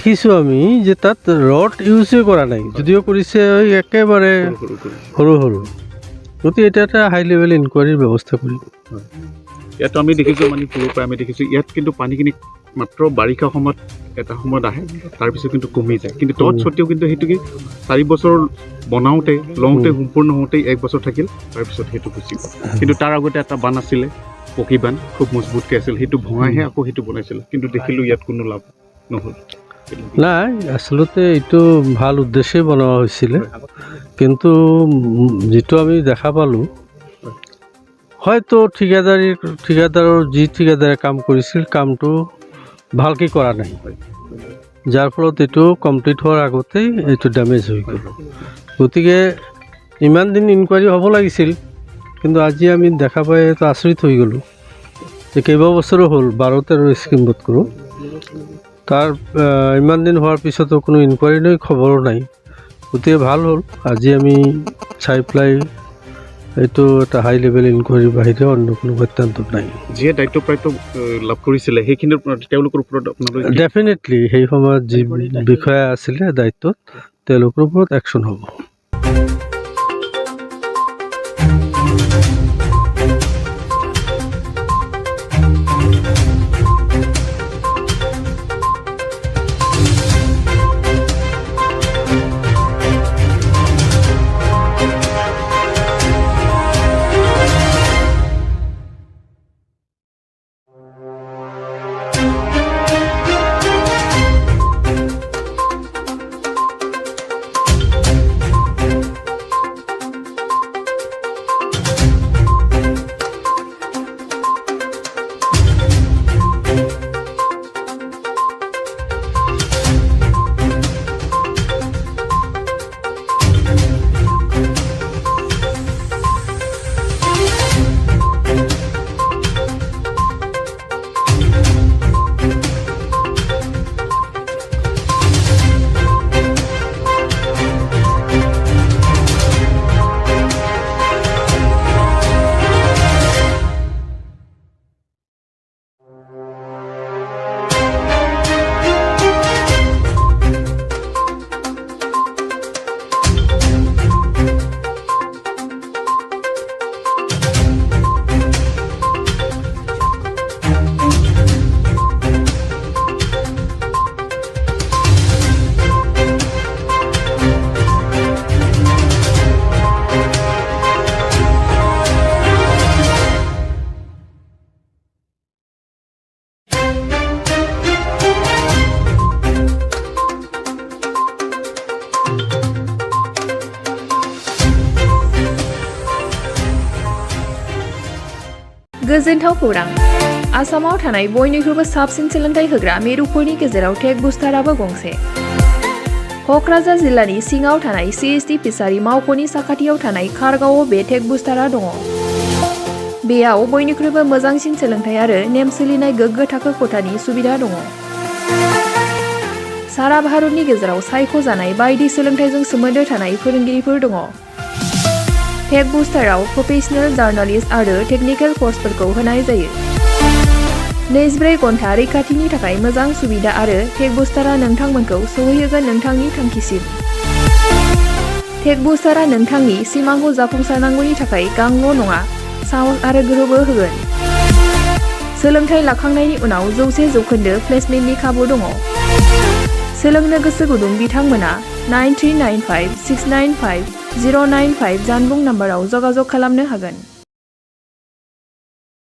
দেখিছোঁ আমি যে তাত ৰড ইউজে কৰা নাই, যদিও কৰিছে একেবাৰে সৰু সৰু। গতিকে এতিয়া এটা হাই লেভেল ইনকুৱাৰীৰ ব্যৱস্থা কৰিম। ইয়াতো আমি দেখিছোঁ মানে সৰুৰ পৰা আমি দেখিছোঁ ইয়াত কিন্তু পানীখিনি মাত্ৰ বাৰিষা সময়ত এটা সময়ত আহে, তাৰপিছত কিন্তু কমি যায়। কিন্তু তৎসত্ত্বেও কিন্তু সেইটো কি 4 বছৰ বনাওঁতে লওঁতে সম্পূৰ্ণ হওঁতেই 1 বছৰ থাকিল, তাৰপিছত সেইটো গুচি গ'ল। কিন্তু তাৰ আগতে এটা বান্ধ আছিলে, পকী বান্ধ, খুব মজবুতকৈ আছিল, সেইটো ভঙাইহে আকৌ সেইটো বনাইছিল। কিন্তু দেখিলোঁ ইয়াত কোনো লাভ নহ'ল। নাই, আচলতে এইটো ভাল উদ্দেশ্যে বনোৱা হৈছিলে, কিন্তু যিটো আমি দেখা পালোঁ হয়তো ঠিকাদাৰৰ যি ঠিকাদাৰে কাম কৰিছিল কামটো ভালকৈ কৰা নাই, যাৰ ফলত এইটো কমপ্লিট হোৱাৰ আগতেই এইটো ডেমেজ হৈ গ'ল। গতিকে ইমান দিন ইনকুৱাৰী হ'ব লাগিছিল, কিন্তু আজি আমি দেখা পাই এইটো আচৰিত হৈ গ'লোঁ যে কেইবাবছৰো হ'ল 12-13 স্কিমত কৰোঁ, তাৰ ইমান দিন হোৱাৰ পিছতো কোনো ইনকুৱাৰী নাই, খবৰো নাই। গতিকে ভাল হ'ল আজি আমি চাই পেলাই এইটো এটা হাই লেভেল ইনকুৱাৰীৰ বাহিৰে অন্য কোনো সিদ্ধান্ত নাই। যিয়ে দায়িত্বপ্ৰাপ্ত লাভ কৰিছিলে সেইখিনিৰ তেওঁলোকৰ ওপৰত আপোনালোকে ডেফিনেটলি সেই সময়ত যি বিষয়া আছিলে দায়িত্বত তেওঁলোকৰ ওপৰত একশ্যন হ'ব। गोजोनथाव खौरां। आसामाव थानाय बयनिख्रुइबो साबसिन सोलोंथाइ होग्रा मिरुफोरनि गेजेराव टेक बुस्टाराबो गंसे। क'क्राझार जिल्लानि सिङाव थानाय CST फिसारि मावख'नि साखाथियाव थानाय खारगावआव बे टेक बुस्टारा दङ। बेयाव बयनिख्रुइबो मोजांसिन सोलोंथाइ आरो नेम सोलिनाय गोग्गो थाखो खथानि सुबिदा दङ। सारा भारतनि गेजेराव सायख'जानाय बायदि सोलोंथाइजों सोमोन्दो थानाय फोरोंगिरिफोर दङ। टेक बुस्टाराव प्रफेशनेल जार्नालिस्ट आरो टेकनिकेल कर्सफोरखौ होनाय जायो। 24 घन्टा रैखाथिनि थाखाय मोजां सुबिदा आरो टेक बुस्टारा नोंथांमोनखौ सौहैहोगोन नोंथांनि थांखिसिम। टेक बुस्टारा नोंथांनि सिमांखौ जाफुंसारनांगौनि थाखाय गांल' नङा, साहस आरो गोहोबो होगोन। सोलोंथाइ लाखांनायनि उनाव 100% प्लेसमेन्टनि खाबु दङ। सोलोंनो गोसो गुदुं बिथांमोना 9395695095 जानबुं नाम्बाराव जगाजग खालामनो हागोन।